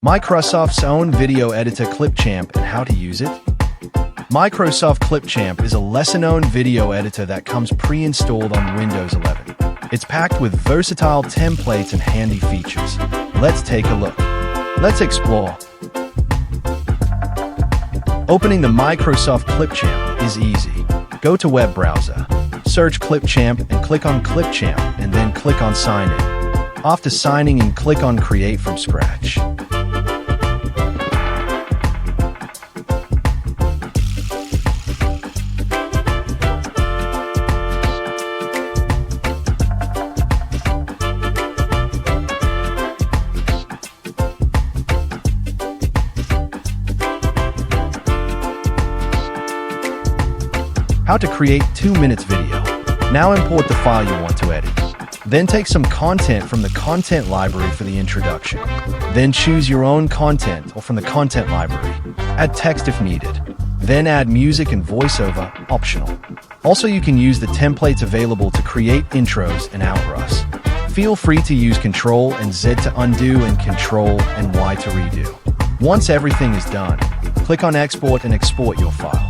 Microsoft's own video editor Clipchamp and how to use it. Microsoft Clipchamp is a lesser-known video editor that comes pre-installed on Windows 11. It's packed with versatile templates and handy features. Let's take a look. Let's explore. Opening the Microsoft Clipchamp is easy. Go to web browser, search Clipchamp and click on Clipchamp and then click on Sign In. After signing in, click on Create from Scratch. How to create 2 minutes video. Now import the file you want to edit. Then take some content from the content library for the introduction. Then choose your own content or from the content library. Add text if needed. Then add music and voiceover, optional. Also, you can use the templates available to create intros and outros. Feel free to use Ctrl and Z to undo and Ctrl and Y to redo. Once everything is done, click on Export and export your file.